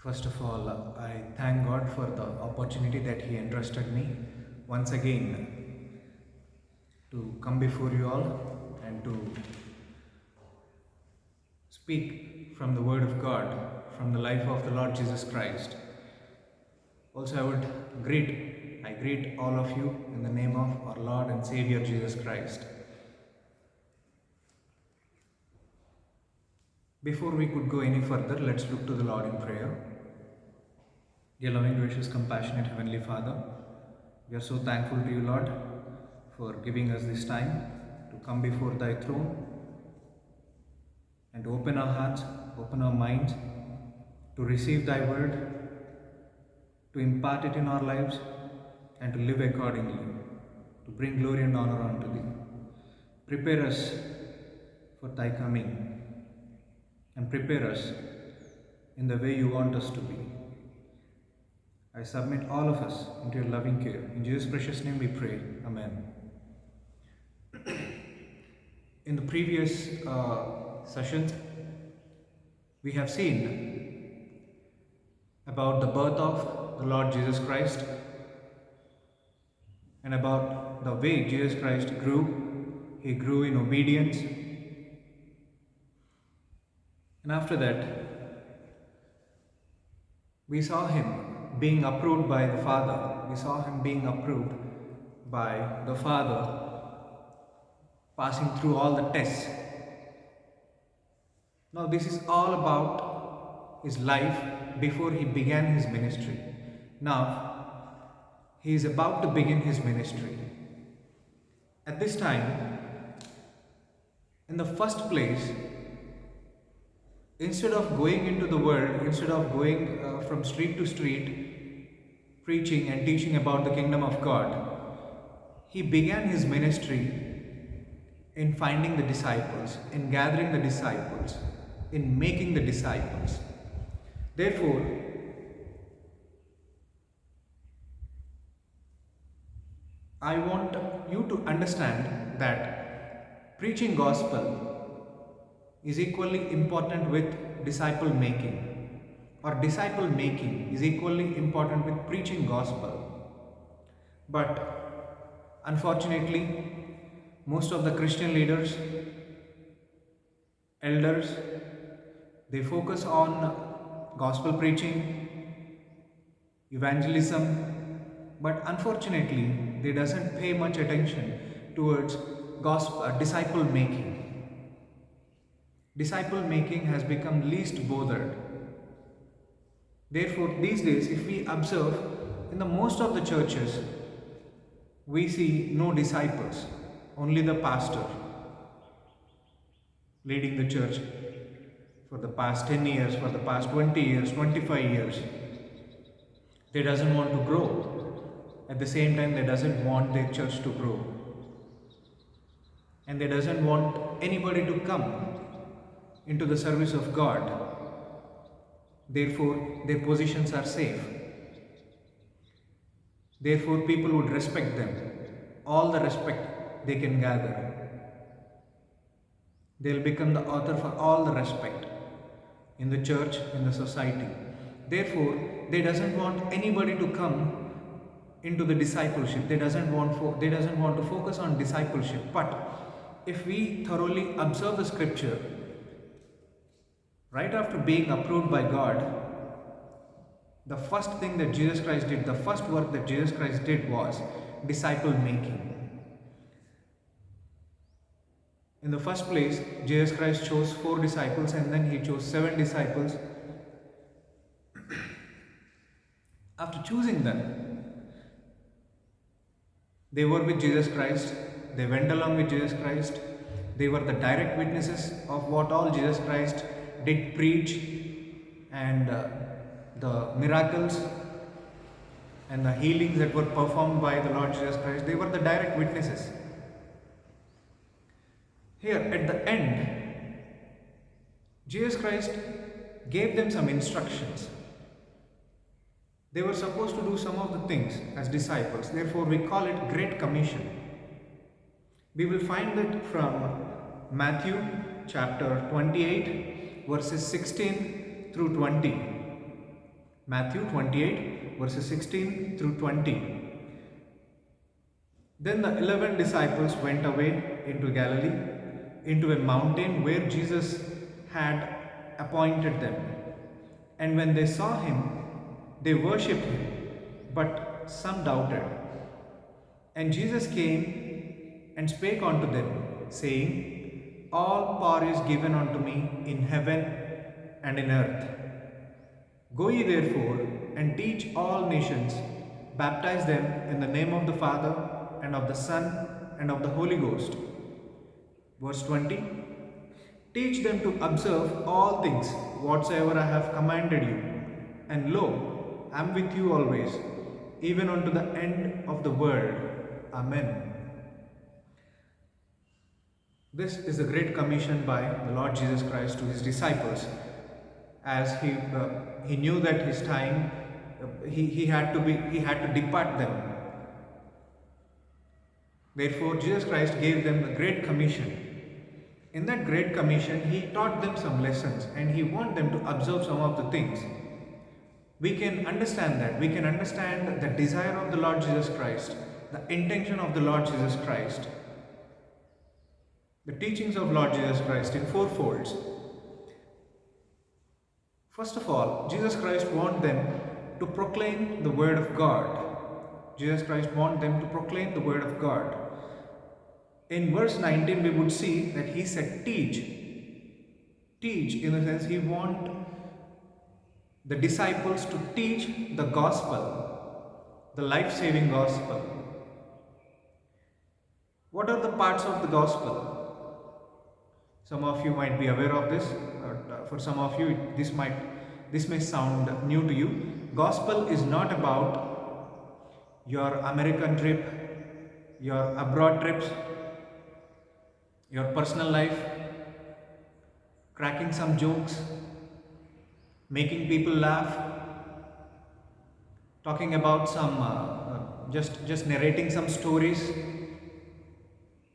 First of all, I thank God for the opportunity that He entrusted me once again to come before you all and to speak from the Word of God, from the life of the Lord Jesus Christ. Also, I greet all of you in the name of our Lord and Savior Jesus Christ. Before we could go any further, let's look to the Lord in prayer. Dear loving, gracious, compassionate Heavenly Father, we are so thankful to you, Lord, for giving us this time to come before thy throne and to open our hearts, open our minds to receive thy word, to impart it in our lives, and to live accordingly, to bring glory and honor unto thee. Prepare us for thy coming and prepare us in the way you want us to be. I submit all of us into your loving care. In Jesus' precious name we pray. Amen. In the previous sessions, we have seen about the birth of the Lord Jesus Christ and about the way Jesus Christ grew. He grew in obedience. And after that, we saw him being approved by the Father. We saw him being approved by the Father, passing through all the tests. Now, this is all about his life before he began his ministry. Now, he is about to begin his ministry. At this time, in the first place, instead of going into the world, instead of going from street to street, preaching and teaching about the kingdom of God, he began his ministry in finding the disciples, in gathering the disciples, in making the disciples. Therefore, I want you to understand that preaching gospel is equally important with disciple making, or disciple making is equally important with preaching gospel. But unfortunately, most of the Christian leaders, elders, they focus on gospel preaching, evangelism, but unfortunately, they doesn't pay much attention towards gospel disciple making. Disciple making has become least bothered. Therefore, these days, if we observe in the most of the churches, we see no disciples, only the pastor leading the church for the past 10 years, for the past 20 years, 25 years. They doesn't want to grow. At the same time, they doesn't want their church to grow. And they doesn't want anybody to come into the service of God. Therefore, their positions are safe. Therefore, people would respect them. All the respect they can gather. They'll become the author for all the respect in the church, in the society. Therefore, they doesn't want anybody to come into the discipleship. They doesn't want to focus on discipleship. But if we thoroughly observe the scripture, right after being approved by God, the first thing that Jesus Christ did, the first work that Jesus Christ did was disciple making. In the first place, Jesus Christ chose 4 disciples and then he chose 7 disciples. After choosing them, they were with Jesus Christ, they went along with Jesus Christ, they were the direct witnesses of what all Jesus Christ did preach, and the miracles and the healings that were performed by the Lord Jesus Christ, they were the direct witnesses. Here at the end, Jesus Christ gave them some instructions. They were supposed to do some of the things as disciples. Therefore, we call it Great Commission. We will find it from Matthew chapter 28, verses 16 through 20. Matthew 28, verses 16 through 20. Then the 11 disciples went away into Galilee, into a mountain where Jesus had appointed them. And when they saw him, they worshipped him, but some doubted. And Jesus came and spake unto them, saying, All power is given unto me in heaven and in earth. Go ye therefore and teach all nations, baptize them in the name of the Father, and of the Son, and of the Holy Ghost. Verse 20. Teach them to observe all things whatsoever I have commanded you. And lo, I am with you always, even unto the end of the world. Amen. This is a great commission by the Lord Jesus Christ to his disciples, as he knew that his time he had to depart them. Therefore, Jesus Christ gave them a great commission. In that great commission, he taught them some lessons, and he wanted them to observe some of the things. We can understand that. We can understand the desire of the Lord Jesus Christ, the intention of the Lord Jesus Christ, the teachings of Lord Jesus Christ in four folds. First of all, Jesus Christ wanted them to proclaim the word of God. Jesus Christ wanted them to proclaim the word of God. In verse 19, we would see that he said, teach. Teach, in the sense he wanted the disciples to teach the gospel, the life-saving gospel. What are the parts of the gospel? Some of you might be aware of this, but for some of you this may sound new to you. Gospel is not about your American trip, your abroad trips, your personal life, cracking some jokes, making people laugh, talking about some, just narrating some stories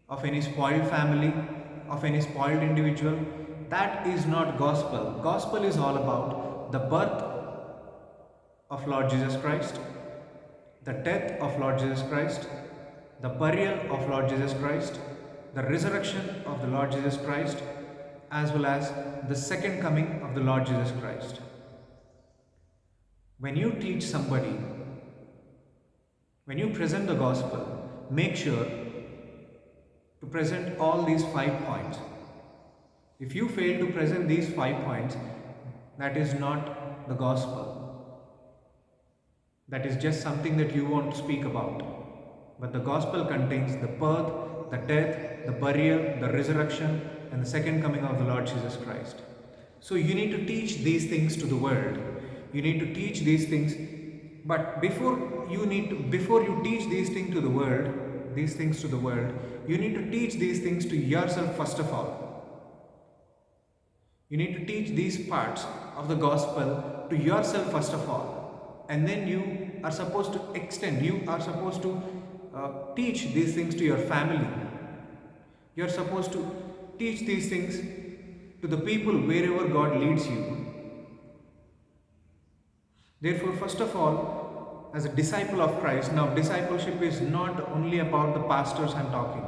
of any spoiled family, of any spoiled individual. That is not gospel. Gospel is all about the birth of Lord Jesus Christ, the death of Lord Jesus Christ, the burial of Lord Jesus Christ, the resurrection of the Lord Jesus Christ, as well as the second coming of the Lord Jesus Christ. When you teach somebody, when you present the gospel, make sure to present all these 5 points. If you fail to present these 5 points, that is not the gospel. That is just something that you want to speak about. But the gospel contains the birth, the death, the burial, the resurrection, and the second coming of the Lord Jesus Christ. So you need to teach these things to the world. You need to teach these things, but before you teach these things to the world, you need to teach these things to yourself first of all. You need to teach these parts of the gospel to yourself first of all, and then you are supposed to teach these things to your family. You are supposed to teach these things to the people wherever God leads you. Therefore, first of all, as a disciple of Christ, now discipleship is not only about the pastors I'm talking.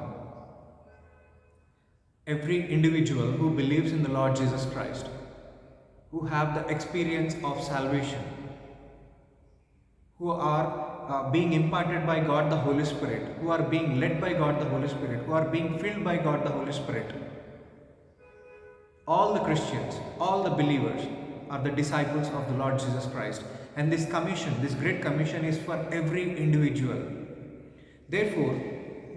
Every individual who believes in the Lord Jesus Christ, who have the experience of salvation, who are being imparted by God the Holy Spirit, who are being led by God the Holy Spirit, who are being filled by God the Holy Spirit. All the Christians, all the believers are the disciples of the Lord Jesus Christ. And this commission, this great commission, is for every individual. Therefore,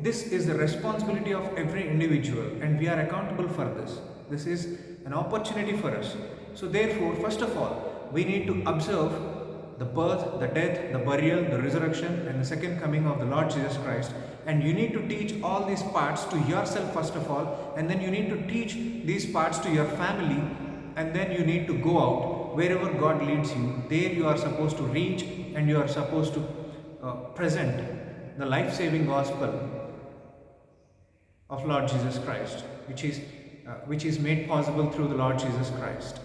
this is the responsibility of every individual, and we are accountable for this. This is an opportunity for us. So therefore, first of all, we need to observe the birth, the death, the burial, the resurrection, and the second coming of the Lord Jesus Christ. And you need to teach all these parts to yourself first of all, and then you need to teach these parts to your family, and then you need to go out wherever God leads you. There you are supposed to reach, and you are supposed to present the life-saving gospel of Lord Jesus Christ, which is made possible through the Lord Jesus Christ.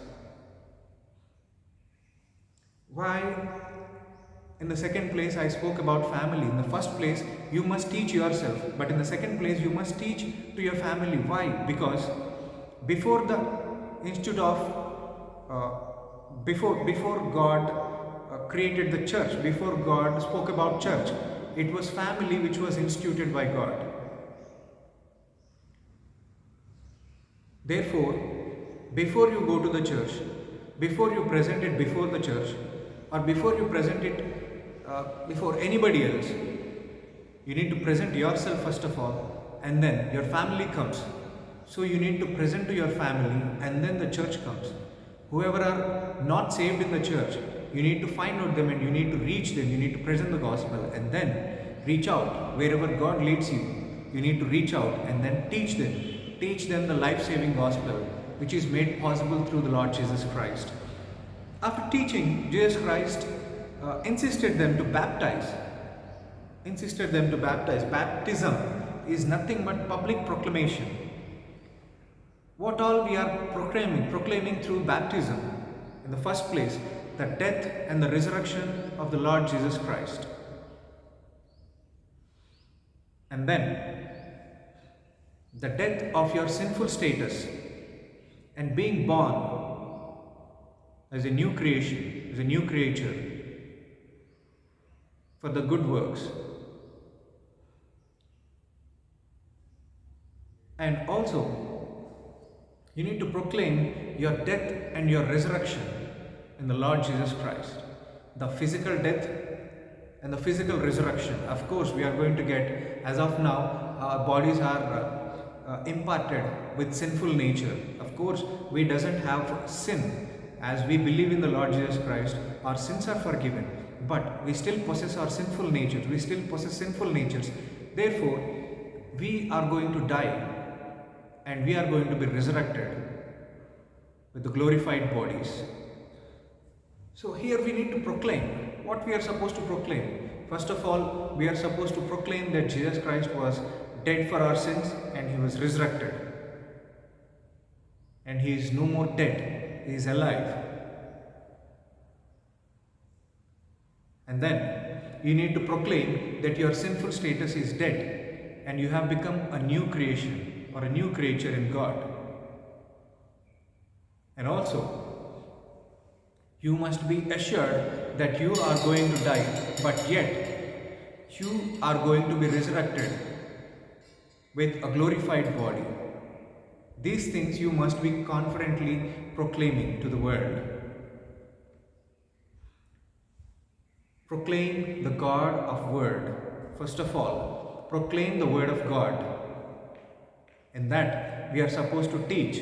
Why In the second place, I spoke about family. In the first place, you must teach yourself. But in the second place, you must teach to your family. Why? Because before the institute of, before God created the church, before God spoke about church, it was family which was instituted by God. Therefore, before you go to the church, before you present it before the church, or before you present it before anybody else, you need to present yourself first of all, and then your family comes. So you need to present to your family, and then the church comes. Whoever are not saved in the church, you need to find out them and you need to reach them. You need to present the gospel and then reach out wherever God leads you. You need to reach out and then teach them. Teach them the life-saving gospel which is made possible through the Lord Jesus Christ. After teaching, Jesus Christ insisted them to baptize. Baptism is nothing but public proclamation. What all we are proclaiming through baptism? In the first place, the death and the resurrection of the Lord Jesus Christ. And then, the death of your sinful status and being born as a new creation, as a new creature for the good works. And also, you need to proclaim your death and your resurrection in the Lord Jesus Christ. The physical death and the physical resurrection. Of course, we are going to get, as of now, our bodies are imparted with sinful nature. Of course, we doesn't have sin. As we believe in the Lord Jesus Christ, our sins are forgiven. But we still possess our sinful natures. We still possess sinful natures. Therefore, we are going to die and we are going to be resurrected with the glorified bodies. So here we need to proclaim what we are supposed to proclaim. First of all, we are supposed to proclaim that Jesus Christ was dead for our sins and he was resurrected. And he is no more dead, he is alive. And then you need to proclaim that your sinful status is dead and you have become a new creation or a new creature in God. And also, you must be assured that you are going to die, but yet you are going to be resurrected with a glorified body. These things you must be confidently proclaiming to the world. Proclaim the God of Word. First of all, proclaim the Word of God. In that, we are supposed to teach.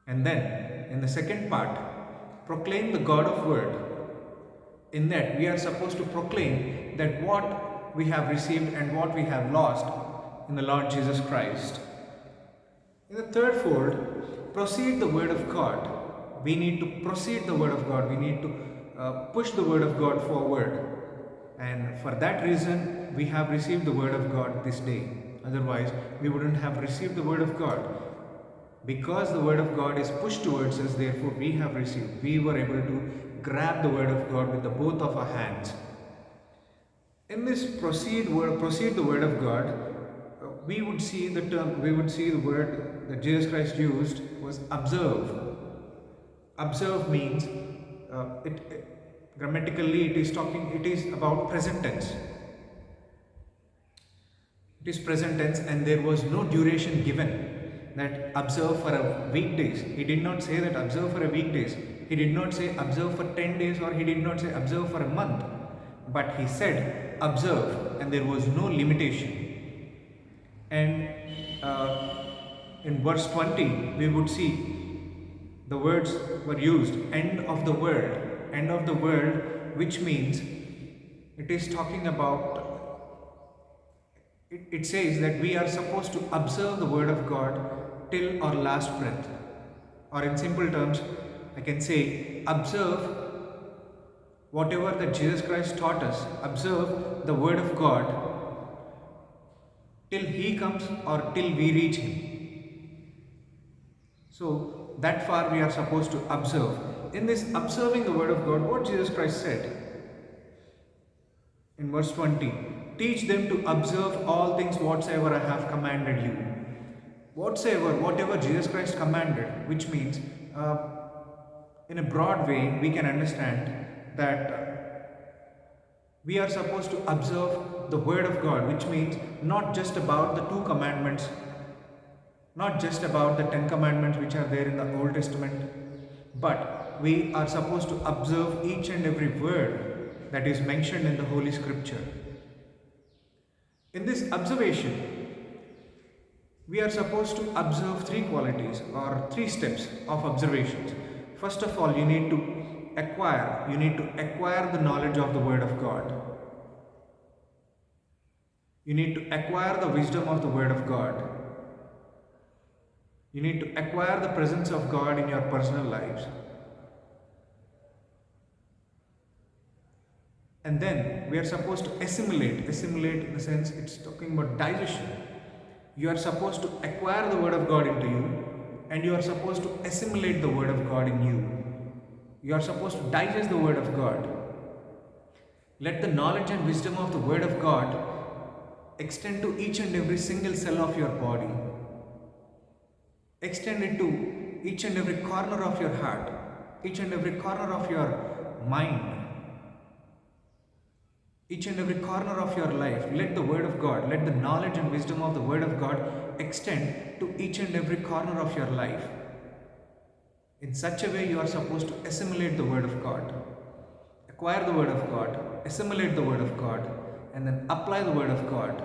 And then, in the second part, proclaim the God of Word. In that, we are supposed to proclaim that what we have received and what we have lost in the Lord Jesus Christ. In the third fold, proceed the Word of God. We need to proceed the Word of God. We need to push the Word of God forward. And for that reason, we have received the Word of God this day. Otherwise, we wouldn't have received the Word of God. Because the Word of God is pushed towards us, therefore we have received. We were able to grab the Word of God with the both of our hands. In this proceed the Word of God, we would see the word that Jesus Christ used was observe. Observe means, grammatically it is about present tense. It is present tense and there was no duration given that observe for a weekdays. He did not say that observe for a weekdays. He did not say observe for 10 days or he did not say observe for a month. But he said observe and there was no limitation. And in verse 20 we would see the words were used, end of the world, which means it is talking about, it says that we are supposed to observe the Word of God till our last breath. Or in simple terms, I can say observe whatever that Jesus Christ taught us, observe the Word of God till He comes or till we reach Him. So that far we are supposed to observe. In this observing the Word of God, what Jesus Christ said, In verse 20, teach them to observe all things whatsoever I have commanded you. Whatever Jesus Christ commanded, which means in a broad way we can understand that we are supposed to observe the word of God, which means not just about the two commandments, not just about the 10 commandments which are there in the Old Testament, but we are supposed to observe each and every word that is mentioned in the Holy Scripture. In this observation, we are supposed to observe three qualities or three steps of observations. First of all, you need to acquire the knowledge of the Word of God. You need to acquire the wisdom of the Word of God. You need to acquire the presence of God in your personal lives. And then we are supposed to assimilate in the sense it's talking about digestion. You are supposed to acquire the Word of God into you, and you are supposed to assimilate the Word of God in you. You are supposed to digest the Word of God. Let the knowledge and wisdom of the Word of God extend to each and every single cell of your body. Extend it to each and every corner of your heart, each and every corner of your mind, each and every corner of your life. Let the Word of God, let the knowledge and wisdom of the Word of God extend to each and every corner of your life. In such a way, you are supposed to assimilate the Word of God, acquire the Word of God, assimilate the Word of God, and then apply the Word of God.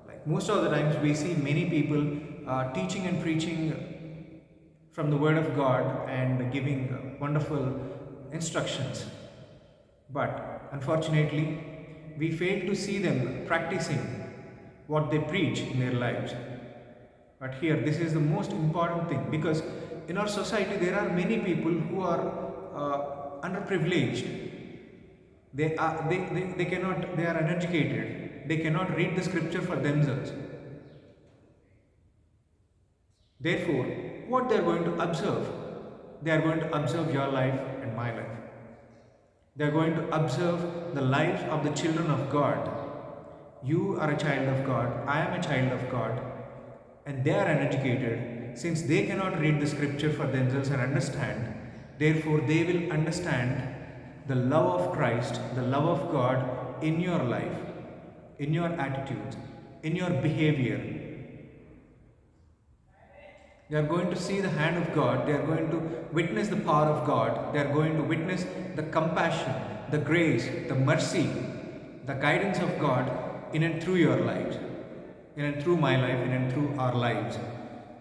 Like most of the times, we see many people teaching and preaching from the Word of God and giving wonderful instructions. But unfortunately, we fail to see them practicing what they preach in their lives. But here, this is the most important thing, because in our society there are many people who are underprivileged. They are uneducated. They cannot read the scripture for themselves. Therefore, what they are going to observe? They are going to observe your life and my life. They are going to observe the lives of the children of God. You are a child of God. I am a child of God. And they are uneducated. Since they cannot read the scripture for themselves and understand, therefore they will understand the love of Christ, the love of God in your life, in your attitudes, in your behavior. They are going to see the hand of God. They are going to witness the power of God. They are going to witness the compassion, the grace, the mercy, the guidance of God in and through your lives, in and through my life, in and through our lives.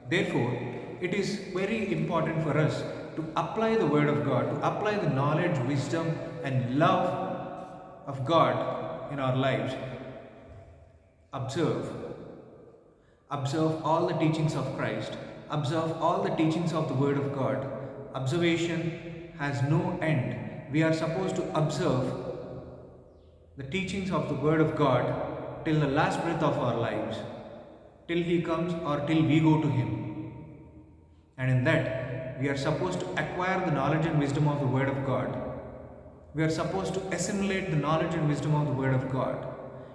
Therefore, it is very important for us to apply the Word of God, to apply the knowledge, wisdom, and love of God in our lives. Observe all the teachings of Christ. Observe all the teachings of the Word of God. Observation has no end. We are supposed to observe the teachings of the Word of God till the last breath of our lives, till He comes or till we go to Him. And in that, we are supposed to acquire the knowledge and wisdom of the Word of God. We are supposed to assimilate the knowledge and wisdom of the Word of God.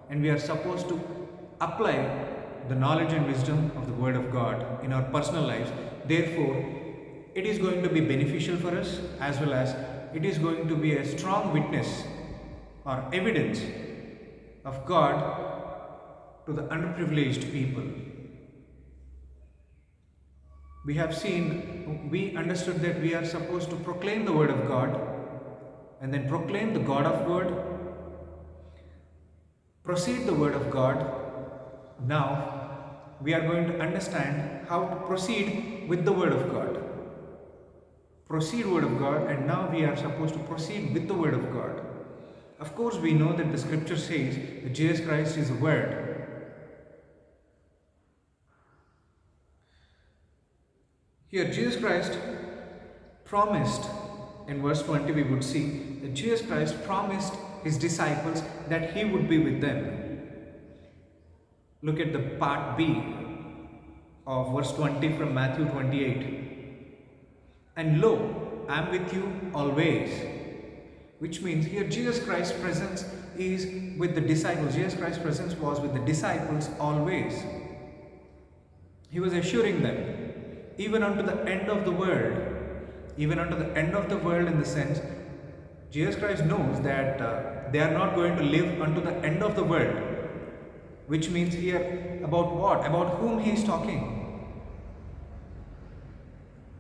And we are supposed to apply the knowledge and wisdom of the Word of God in our personal lives. Therefore, it is going to be beneficial for us, as well as it is going to be a strong witness or evidence of God to the underprivileged people. We understood that we are supposed to proclaim the Word of God and then proclaim the God of Word, proceed the Word of God. Now, we are going to understand how to proceed with the Word of God. Proceed Word of God, and now we are supposed to proceed with the Word of God. Of course, we know that the scripture says that Jesus Christ is the Word. Here, Jesus Christ promised, in verse 20 we would see that Jesus Christ promised His disciples that He would be with them. Look at the part B of verse 20 from Matthew 28. And lo, I am with you always. Which means here Jesus Christ's presence is with the disciples. Jesus Christ's presence was with the disciples always. He was assuring them, even unto the end of the world, even unto the end of the world, in the sense, Jesus Christ knows that they are not going to live unto the end of the world, which means here about what? About whom he is talking.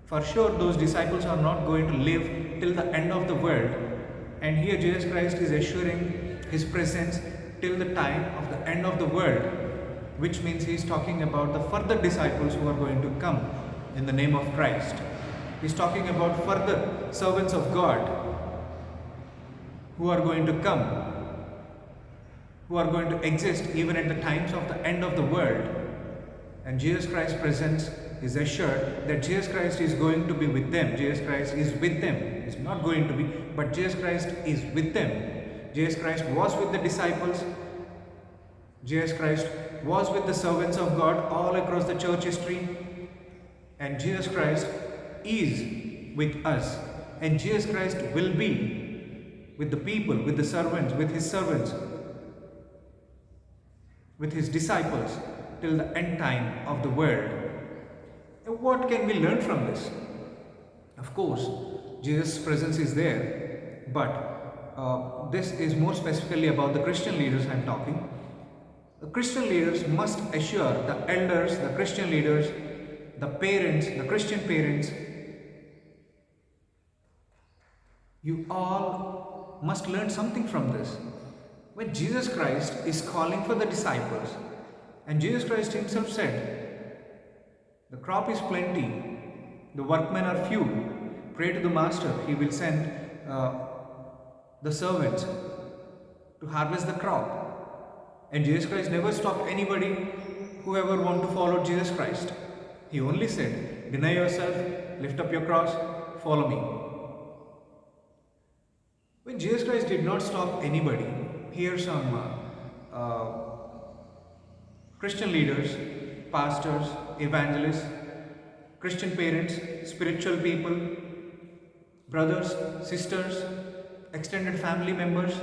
For sure, those disciples are not going to live till the end of the world, and here Jesus Christ is assuring his presence till the time of the end of the world, which means he is talking about the further disciples who are going to come in the name of Christ. He is talking about further servants of God who are going to come, who are going to exist even at the times of the end of the world. And Jesus Christ's presence is assured that Jesus Christ is going to be with them. Jesus Christ is with them. He's not going to be, but Jesus Christ is with them. Jesus Christ was with the disciples. Jesus Christ was with the servants of God all across the church history. And Jesus Christ is with us. And Jesus Christ will be with the people, with the servants, with his servants, with his disciples till the end time of the world. And what can we learn from this? Of course, Jesus' presence is there, but this is more specifically about the Christian leaders I am talking. The Christian leaders must assure the elders, the Christian leaders, the parents, the Christian parents, you all must learn something from this. When Jesus Christ is calling for the disciples, and Jesus Christ himself said, the crop is plenty, the workmen are few, pray to the master, he will send the servants to harvest the crop. And Jesus Christ never stopped anybody who ever want to follow Jesus Christ. He only said, deny yourself, lift up your cross, follow me. When Jesus Christ did not stop anybody, here some Christian leaders, pastors, evangelists, Christian parents, spiritual people, brothers, sisters, extended family members,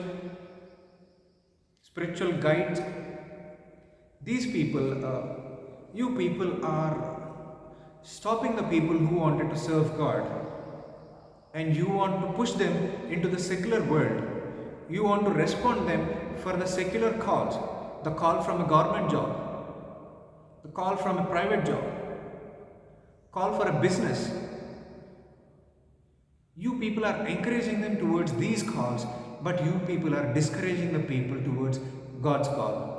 spiritual guides, these people, you people are stopping the people who wanted to serve God, and you want to push them into the secular world. You want to respond them for the secular calls, the call from a government job, the call from a private job, call for a business. You people are encouraging them towards these calls, but you people are discouraging the people towards God's call.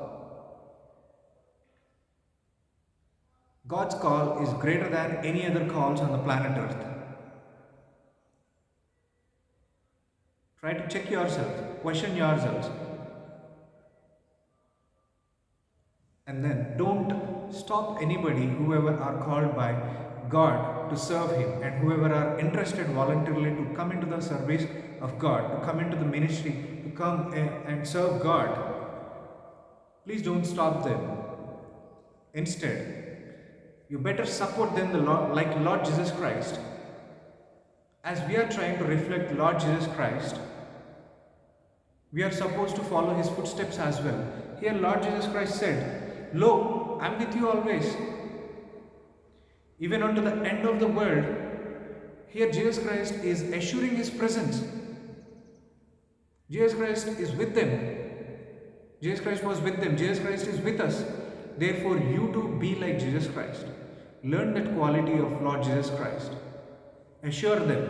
God's call is greater than any other calls on the planet Earth. Try to check yourself, question yourselves. And then don't stop anybody, whoever are called by God to serve him, and whoever are interested voluntarily to come into the service of God, to come into the ministry, to come and serve God. Please don't stop them. Instead, you better support them like Lord Jesus Christ. As we are trying to reflect Lord Jesus Christ, we are supposed to follow his footsteps as well. Here Lord Jesus Christ said, "Lo, I am with you always, even unto the end of the world." Here Jesus Christ is assuring his presence. Jesus Christ is with them. Jesus Christ was with them. Jesus Christ is with us. Therefore, you too be like Jesus Christ. Learn that quality of Lord Jesus Christ. Assure them,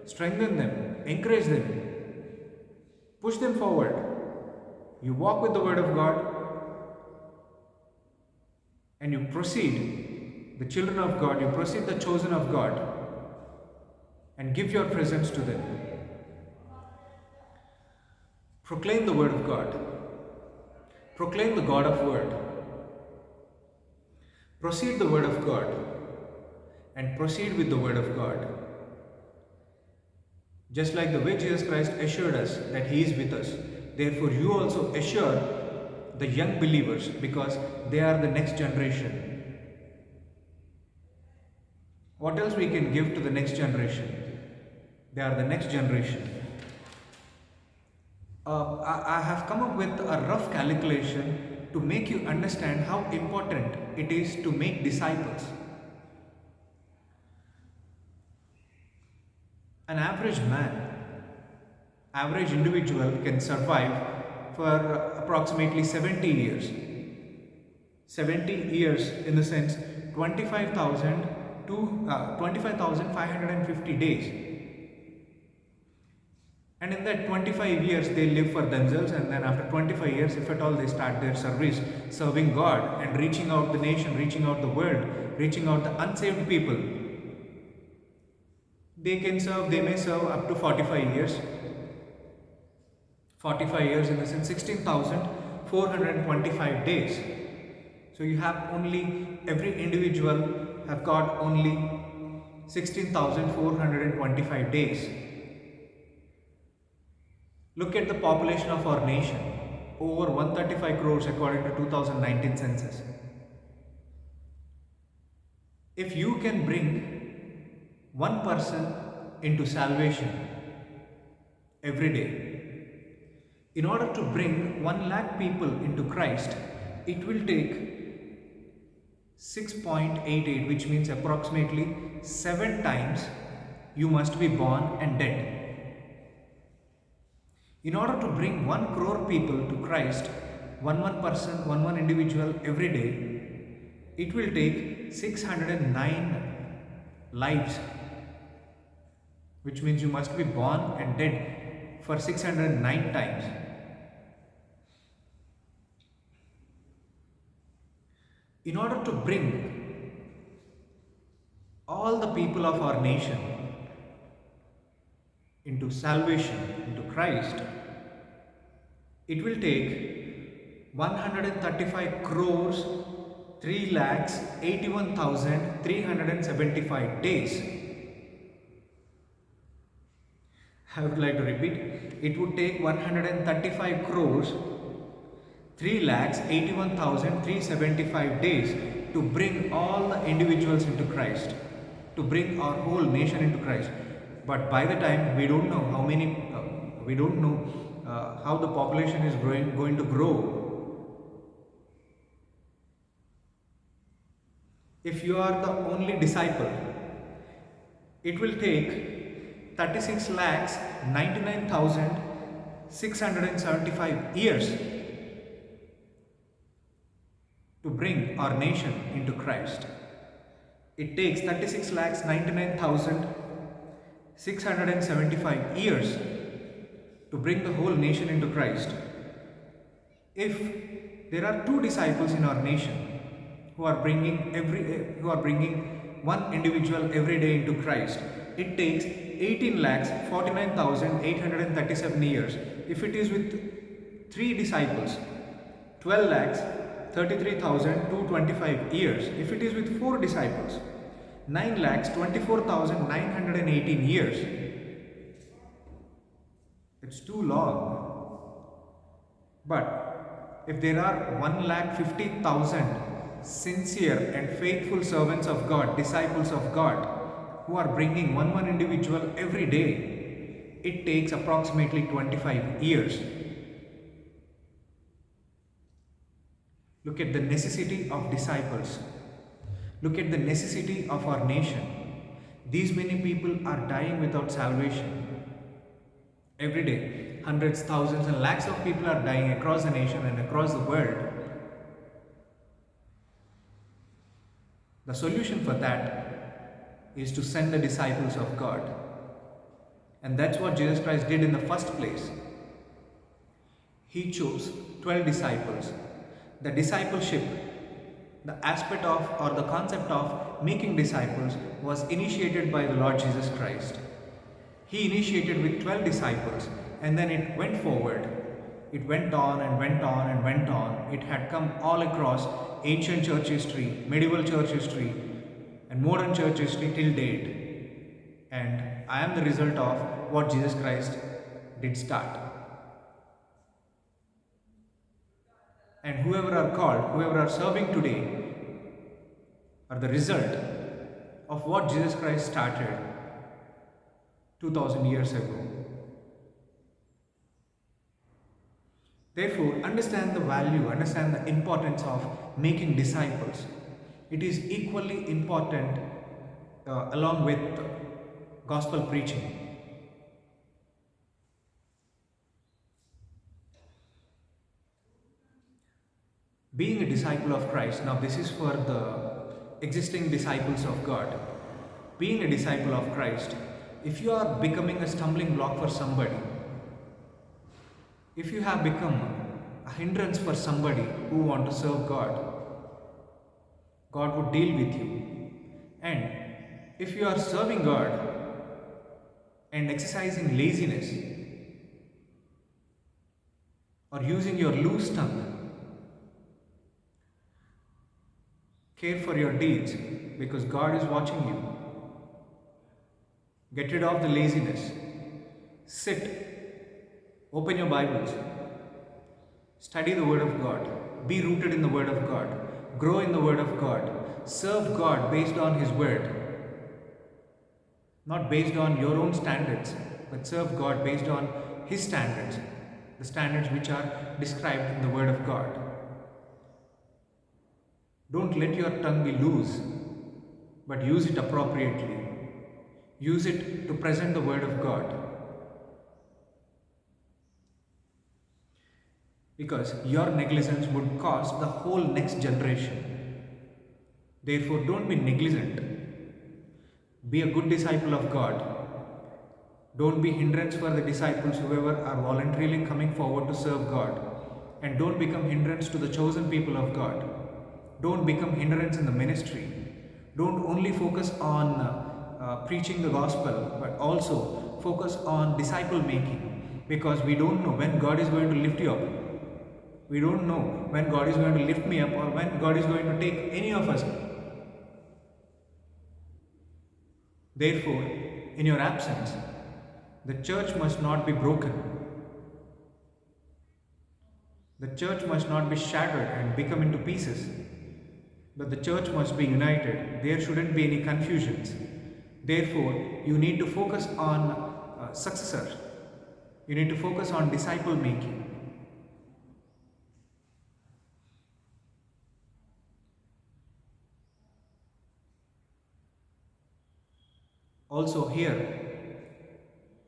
strengthen them, encourage them, push them forward. You walk with the Word of God and you proceed, the children of God, you proceed the chosen of God, and give your presence to them. Proclaim the Word of God. Proclaim the God of Word. Proceed the Word of God and proceed with the Word of God. Just like the way Jesus Christ assured us that He is with us, therefore you also assure the young believers, because they are the next generation. What else we can give to the next generation? They are the next generation. I have come up with a rough calculation to make you understand how important it is to make disciples. An average man, average individual can survive for approximately 70 years. 70 years in the sense 25,000 to 25,550 days. And in that 25 years they live for themselves, and then after 25 years, if at all, they start their service serving God and reaching out the nation, reaching out the world, reaching out the unsaved people. They may serve up to 45 years. 45 years in the sense 16,425 days. So you have only, every individual have got only 16,425 days. Look at the population of our nation, over 135 crores according to 2019 census. If you can bring one person into salvation every day, in order to bring 1 lakh people into Christ, it will take 6.88, which means approximately 7 times you must be born and dead. In order to bring 1 crore people to Christ, one person, one individual every day, it will take 609 lives, which means you must be born and dead for 609 times. In order to bring all the people of our nation into salvation, into Christ, it will take 135 crores 3,81,375 days. I would like to repeat, it would take 135 crores 3,81,375 days to bring all the individuals into Christ, to bring our whole nation into Christ. But by the time, we don't know how many, we don't know how the population is going to grow. If you are the only disciple, it will take 36 lakhs 99,675 years to bring our nation into Christ. It takes 36 lakhs 99,675 years to bring the whole nation into Christ. If there are 2 disciples in our nation who are bringing one individual every day into Christ, it takes 18 lakhs 49,837 years. If it is with 3 disciples, 12 lakhs 33,225 years. If it is with 4 disciples, 9 lakhs 24,918 years. It's too long. But if there are 1,50,000 sincere and faithful servants of God, disciples of God, who are bringing one individual every day, it takes approximately 25 years. Look at the necessity of disciples. Look at the necessity of our nation. These many people are dying without salvation. Every day, hundreds, thousands and lakhs of people are dying across the nation and across the world. The solution for that is to send the disciples of God. And that's what Jesus Christ did in the first place. He chose 12 disciples. The discipleship, the aspect of or the concept of making disciples was initiated by the Lord Jesus Christ. He initiated with 12 disciples, and then it went forward. It went on and went on and went on. It had come all across ancient church history, medieval church history, and modern church history till date. And I am the result of what Jesus Christ did start. And whoever are called, whoever are serving today, are the result of what Jesus Christ started 2000 years ago. Therefore, understand the value, understand the importance of making disciples. It is equally important along with gospel preaching. Being a disciple of Christ, now this is for the existing disciples of God. Being a disciple of Christ, if you are becoming a stumbling block for somebody, if you have become a hindrance for somebody who want to serve God, God would deal with you. And if you are serving God and exercising laziness or using your loose tongue, care for your deeds because God is watching you. Get rid of the laziness. Sit. Open your Bibles. Study the Word of God. Be rooted in the Word of God. Grow in the Word of God. Serve God based on His Word. Not based on your own standards, but serve God based on His standards. The standards which are described in the Word of God. Don't let your tongue be loose, but use it appropriately. Use it to present the Word of God. Because your negligence would cost the whole next generation. Therefore, don't be negligent. Be a good disciple of God. Don't be hindrance for the disciples whoever are voluntarily coming forward to serve God. And don't become hindrance to the chosen people of God. Don't become hindrance in the ministry. Don't only focus on preaching the gospel, but also focus on disciple making, because we don't know when God is going to lift you up. We don't know when God is going to lift me up or when God is going to take any of us. Therefore, in your absence, the church must not be broken. The church must not be shattered and become into pieces. But the church must be united. There shouldn't be any confusions. Therefore, you need to focus on successor. You need to focus on disciple making. Also here,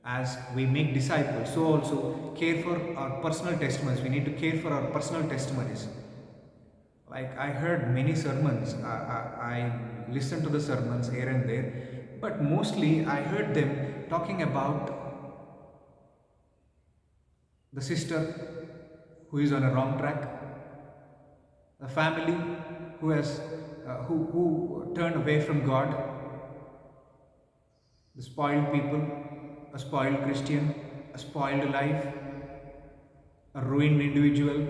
as we make disciples, so also care for our personal testimonies. We need to care for our personal testimonies. Like I heard many sermons, I listened to the sermons here and there, but mostly I heard them talking about the sister who is on a wrong track, a family who has who turned away from God, the spoiled people, a spoiled Christian, a spoiled life, a ruined individual.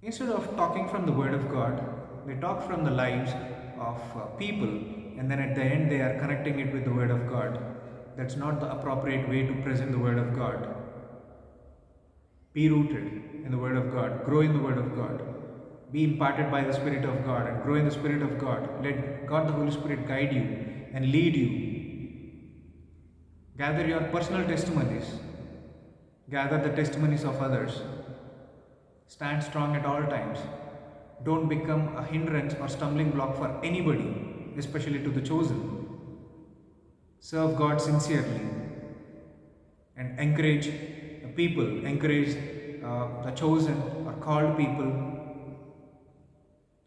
Instead of talking from the Word of God, they talk from the lives of people, and then at the end they are connecting it with the Word of God. That's not the appropriate way to present the Word of God. Be rooted in the Word of God, grow in the Word of God, be imparted by the Spirit of God, and grow in the Spirit of God. Let God the Holy Spirit guide you and lead you. Gather your personal testimonies, gather the testimonies of others. Stand strong at all times. Don't become a hindrance or stumbling block for anybody, especially to the chosen. Serve God sincerely and encourage the people, encourage the chosen or called people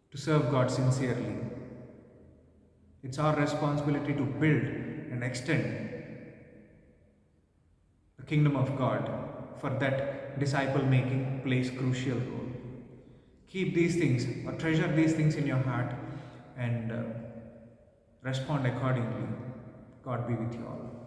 to serve God sincerely. It's our responsibility to build and extend the kingdom of God. For that, disciple making plays crucial role. Keep these things or treasure these things in your heart and respond accordingly. God be with you all.